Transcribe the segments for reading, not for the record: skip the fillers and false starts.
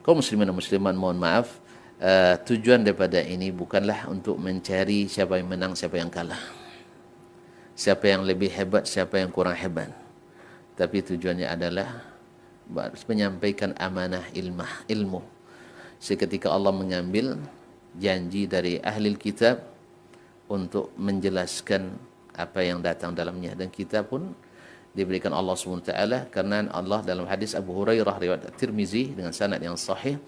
Kaum muslimin dan muslimat, mohon maaf, tujuan daripada ini bukanlah untuk mencari siapa yang menang, siapa yang kalah, siapa yang lebih hebat, siapa yang kurang hebat. Tapi tujuannya adalah menyampaikan amanah ilmu. Seketika Allah mengambil janji dari ahli kitab untuk menjelaskan apa yang datang dalamnya, dan kita pun diberikan Allah SWT, karena Allah dalam hadis Abu Hurairah riwayat Tirmizi dengan sanad yang sahih,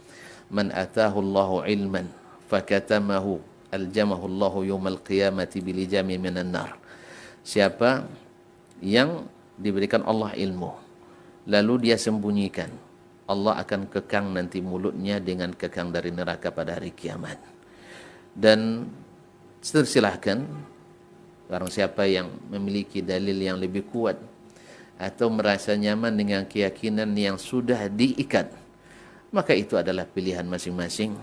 man atahu Allahu ilman fakatamahu aljamahu Allahu yawmal qiyamati bilijami minan nar. Siapa yang diberikan Allah ilmu lalu dia sembunyikan, Allah akan kekang nanti mulutnya dengan kekang dari neraka pada hari kiamat. Dan silahkan barang siapa yang memiliki dalil yang lebih kuat atau merasa nyaman dengan keyakinan yang sudah diikat, maka itu adalah pilihan masing-masing,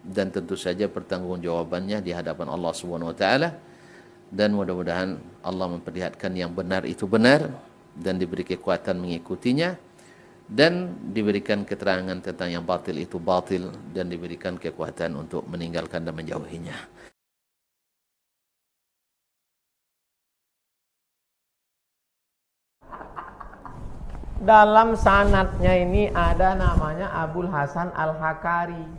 dan tentu saja pertanggungjawabannya di hadapan Allah SWT. Dan mudah-mudahan Allah memperlihatkan yang benar itu benar dan diberi kekuatan mengikutinya, dan diberikan keterangan tentang yang batil itu batil, dan diberikan kekuatan untuk meninggalkan dan menjauhinya. Dalam sanadnya ini ada namanya Abul Hasan Al-Hakari.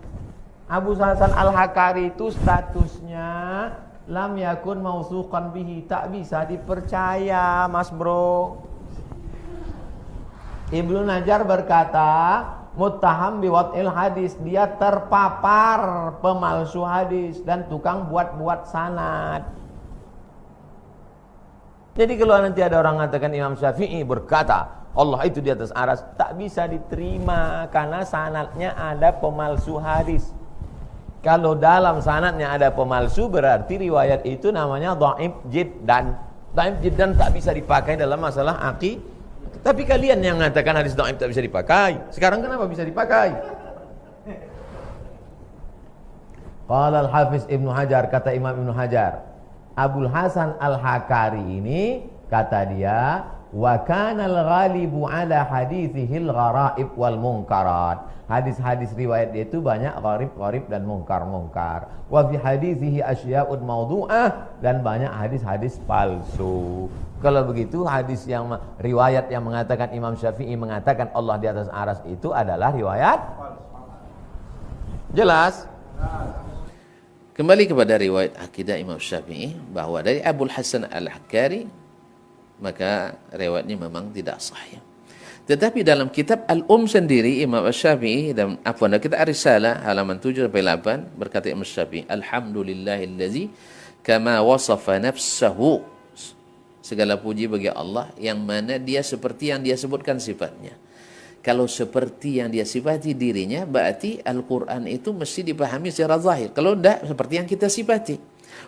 Abu Hasan Al-Hakari itu statusnya lam yakun mausuqan bihi, tak bisa dipercaya, Mas Bro. Ibnu Najjar berkata, muttaham biwad'il hadis, dia terpapar pemalsu hadis dan tukang buat-buat sanad. Jadi kalau nanti ada orang mengatakan Imam Syafi'i berkata Allah itu di atas aras, tak bisa diterima karena sanadnya ada pemalsu hadis. Kalau dalam sanadnya ada pemalsu, berarti riwayat itu namanya dhaif jiddan. Dhaif jiddan tak bisa dipakai dalam masalah aqidah. Tapi kalian yang mengatakan hadis dhaif tak bisa dipakai, sekarang kenapa bisa dipakai? Qala al-Hafiz Ibnu Hajar, kata Imam Ibnu Hajar, Abul Hasan Al-Hakari ini kata dia, wa kana al-ghalibu ala hadithihi al-gharaib wal munkarat. Hadis-hadis riwayat dia itu banyak gharib-gharib dan mungkar-mungkar. Wa fi hadithihi asya'un mawdu'ah, dan banyak hadis-hadis palsu. Kalau begitu hadis yang riwayat yang mengatakan Imam Syafi'i mengatakan Allah di atas aras itu adalah riwayat jelas. Kembali kepada riwayat akidah Imam Syafi'i bahwa dari Abul Hasan Al-Hakari, maka riwayatnya memang tidak sahih. Tetapi dalam kitab sendiri Imam Syafi'i, dan dalam kitab Ar-Risalah halaman 7-8 berkata Imam Syafi'i, alhamdulillahillazi kama wasafa nafsahu, segala puji bagi Allah yang mana dia seperti yang dia sebutkan sifatnya. Kalau seperti yang dia sifati dirinya, berarti Al-Quran itu mesti dipahami secara zahir. Kalau tidak, seperti yang kita sifati.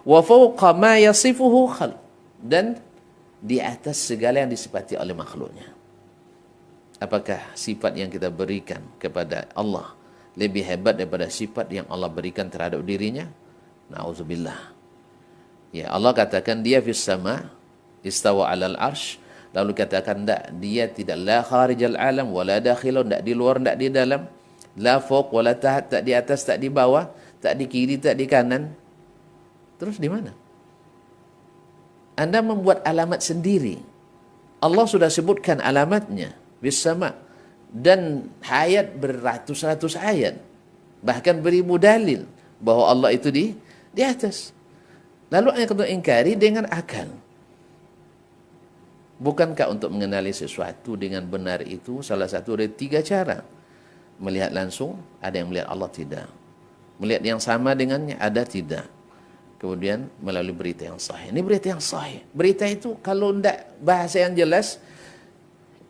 Wa fawqa ma yasifuhu khalq, dan di atas segala yang disifati oleh makhluknya. Apakah sifat yang kita berikan kepada Allah lebih hebat daripada sifat yang Allah berikan terhadap dirinya? Na'udzubillah. Ya, Allah katakan dia fis sama, istawa 'alal arsh. Lalu katakan tak, dia tidak la kharijal alam wala dakhilun, tak di luar, tak di dalam, la fawq wala tahat, tak di atas, tak di bawah, tak di kiri, tak di kanan. Terus di mana? Anda membuat alamat sendiri. Allah sudah sebutkan alamatnya bis sama, dan ayat beratus-ratus ayat, bahkan beribu dalil bahwa Allah itu di atas. Lalu yang kedua, ingkari dengan akal. Bukankah untuk mengenali sesuatu dengan benar itu salah satu dari 3 cara? Melihat langsung, ada yang melihat Allah tidak. Melihat yang sama dengannya, ada tidak. Kemudian melalui berita yang sahih. Ini berita yang sahih. Berita itu kalau tidak bahasa yang jelas,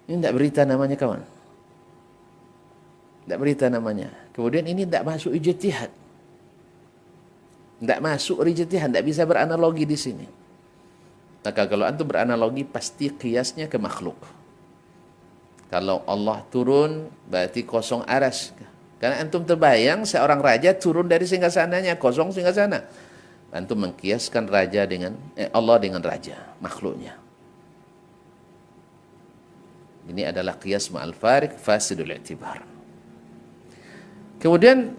ini tidak berita namanya, kawan. Tidak berita namanya. Kemudian ini tidak masuk ijtihad. Tidak masuk ijtihad, tidak bisa beranalogi di sini. Maka kalau antum beranalogi, pasti kiasnya ke makhluk. Kalau Allah turun, berarti kosong aras. Karena antum terbayang seorang raja turun dari singgasananya, kosong singgasana. Antum mengkiaskan raja dengan Allah dengan raja, makhluknya. Ini adalah qiyas ma'al farik fasidul i'tibar. Kemudian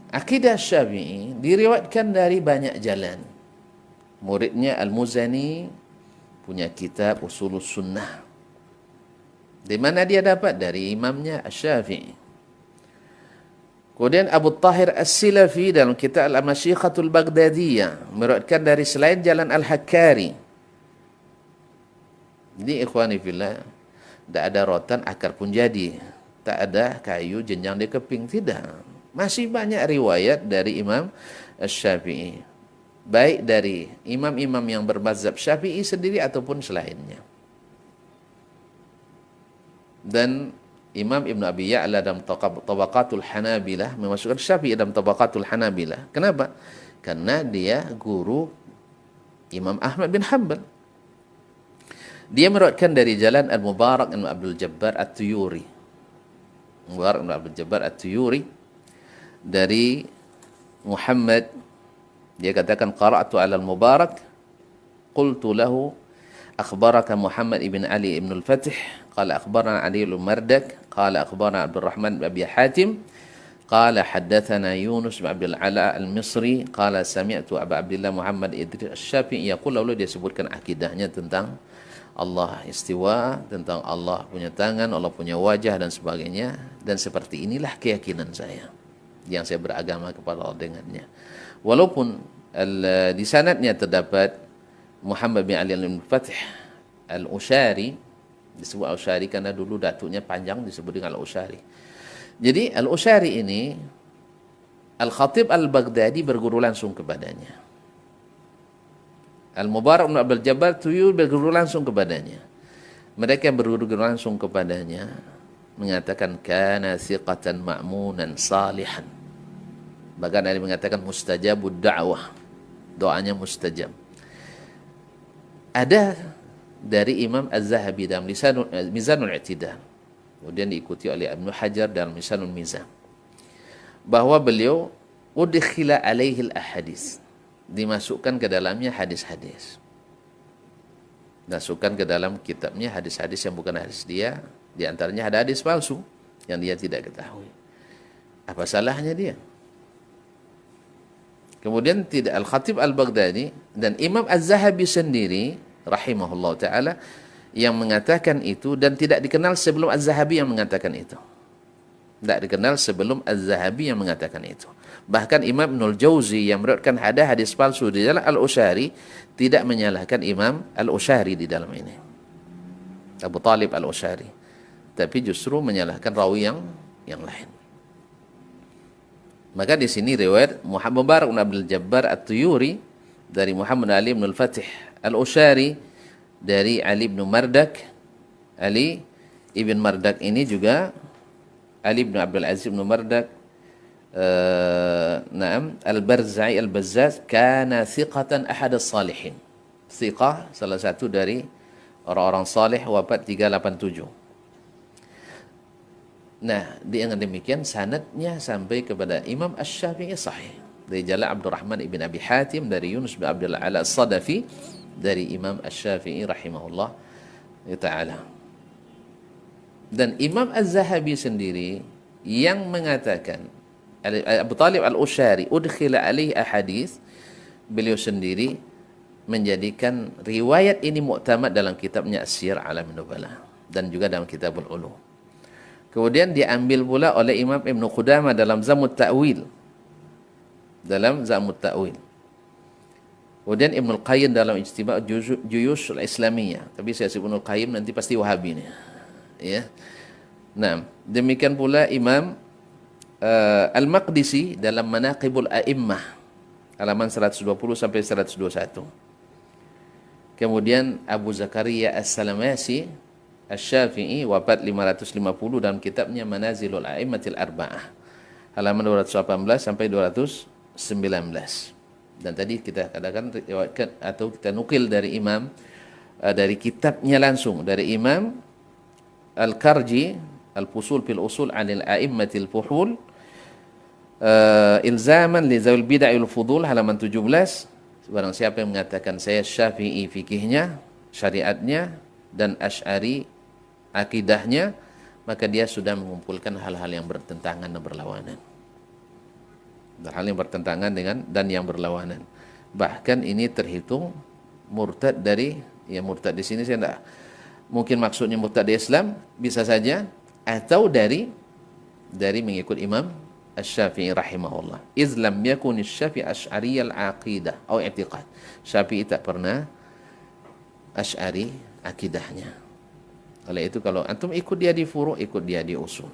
akidah Syafi'i diriwayatkan dari banyak jalan. Muridnya Al-Muzani punya kitab Usulus Sunnah. Di mana dia dapat? Dari imamnya Asy-Syafi'i. Kemudian Abu Tahir As-Silafi dalam kitab Al-Masyikhatul Baghdadiyah meriwayatkan dari selain jalan Al-Hakkari. Jadi ikhwani fillah, tak ada rotan akar pun jadi. Tak ada kayu jenjang di keping, tidak. Masih banyak riwayat dari Imam Asy-Syafi'i. Baik dari imam-imam yang bermazhab Syafi'i sendiri ataupun selainnya. Dan Imam Ibn Abi Ya'la dalam Tabaqatul Hanabilah memasukkan Syafi'i dalam Tabaqatul Hanabilah. Kenapa? Karena dia guru Imam Ahmad bin Hanbal. Dia meriwayatkan dari jalan Al-Mubarak bin Abdul Jabbar At-Tuyuri. Mubarak bin Abdul Jabbar At-Tuyuri dari Muhammad, dia katakan qara'tu 'ala al-Mubarak qultu lahu akhbaraka Muhammad ibn Ali ibn al-Fatih qala akhbarana Ali al-Mardak qala akhbarana Abdul Rahman bin Abi Hatim qala haddatsana Yunus bin Abdul Ala al-Misri qala sami'tu Abu Abdullah Muhammad Idris Asy-Syafi'i yaqul, lalu dia sebutkan akidahnya tentang Allah istiwa, tentang Allah punya tangan, Allah punya wajah dan sebagainya. Dan seperti inilah keyakinan saya yang saya beragama kepada Allah dengannya. Walaupun di sanadnya terdapat Muhammad bin Ali al-Fatih al-Ushari, disebut al-Ushari karena dulu datuknya panjang, disebut dengan al-Ushari. Jadi al-Ushari ini Al-Khatib al-Baghdadi berguru langsung kepadanya. Al-Mubarak bin Abdul Jabbar Tuyur berguru langsung kepadanya. Mereka berguru langsung kepadanya mengatakan kana thiqatan ma'munan salihan. Bahkan ada yang mengatakan mustajabud da'wah. Doanya mustajab. Ada dari Imam Az-Zahabi dalam Mizanul I'tidal. Kemudian diikuti oleh Ibnu Hajar dalam Mizanul Mizan. Bahwa beliau udkhila alaihi al-ahadits. Dimasukkan ke dalamnya hadis-hadis. Masukkan ke dalam kitabnya hadis-hadis yang bukan hadis dia. Di antaranya ada hadis palsu yang dia tidak ketahui. Apa salahnya dia? Kemudian tidak Al-Khatib Al-Baghdadi dan Imam Az-Zahabi sendiri rahimahullah ta'ala yang mengatakan itu, dan tidak dikenal sebelum Az-Zahabi yang mengatakan itu. Tidak dikenal sebelum Az-Zahabi yang mengatakan itu. Bahkan Imam Ibnul Jauzi yang meriwayatkan ada hadis palsu di dalam Al-Ushari tidak menyalahkan Imam Al-Ushari di dalam ini, Abu Talib Al-Ushari, tapi justru menyalahkan rawi yang lain. Maka di sini riwayat Muhammad Mubarak bin Abdul Jabbar At-Tuyuri dari Muhammad Ali bin Al-Fatih Al-Ushari dari Ali bin Mardak. Ali ibn Mardak ini juga Ali bin Abdul Aziz bin Mardak Al-Barzai Al-Bazzaz kana thiqatan ahad as-salihin. Thiqah, salah satu dari orang-orang salih, wafat 387. Nah, dengan demikian sanadnya sampai kepada Imam Asy-Syafi'i sahih. Dari jalan Abdurrahman ibn Abi Hatim dari Yunus bin Abdul Ala As-Sadafi dari Imam Asy-Syafi'i rahimahullah ta'ala. Dan Imam Az-Zahabi sendiri yang mengatakan Abu Talib Al-Ushari udkhila alaihi ahadits, beliau sendiri menjadikan riwayat ini muktamad dalam kitabnya As-Siyar A'lamin Nubala dan juga dalam Kitabul Ulum. Kemudian diambil pula oleh Imam Ibn Qudamah dalam Zamut Ta'wil. Kemudian Ibn Al-Qayyim dalam Ijtima' Juyush Al-Islamiyah. Tapi saya sebut Ibn Al-Qayyim nanti pasti Wahabi nih. Ya. Nah, demikian pula Imam Al-Maqdisi dalam Manaqibul A'immah halaman 120 sampai 121. Kemudian Abu Zakaria As-Salamasi Asy-Syafi'i wafat 550 dalam kitabnya Manazilul A'immatil Arba'ah halaman 218 sampai 219. Dan tadi kita katakan riwayatkan atau kita nukil dari imam dari kitabnya langsung dari Imam Al-Karji Al-Fusul fil Usul 'anil A'immatil Fuhul ilzaman li zawil bid'ah fudul halaman 17. Barang siapa yang mengatakan saya Syafi'i fikihnya, syariatnya, dan Asy'ari akidahnya, maka dia sudah mengumpulkan hal-hal yang bertentangan dan berlawanan. hal yang bertentangan dengan dan yang berlawanan. Bahkan ini terhitung murtad dari, ya murtad di sini saya tidak mungkin maksudnya murtad di Islam, bisa saja, atau dari mengikut Imam Asy-Syafi'i rahimahullah. Iz lam yakun Asy-Syafi'i Asy'ariyal aqidah atau i'tiqad. Syafi'i tak pernah Asy'ari akidahnya. Oleh itu kalau antum ikut dia di furu', ikut dia di usul.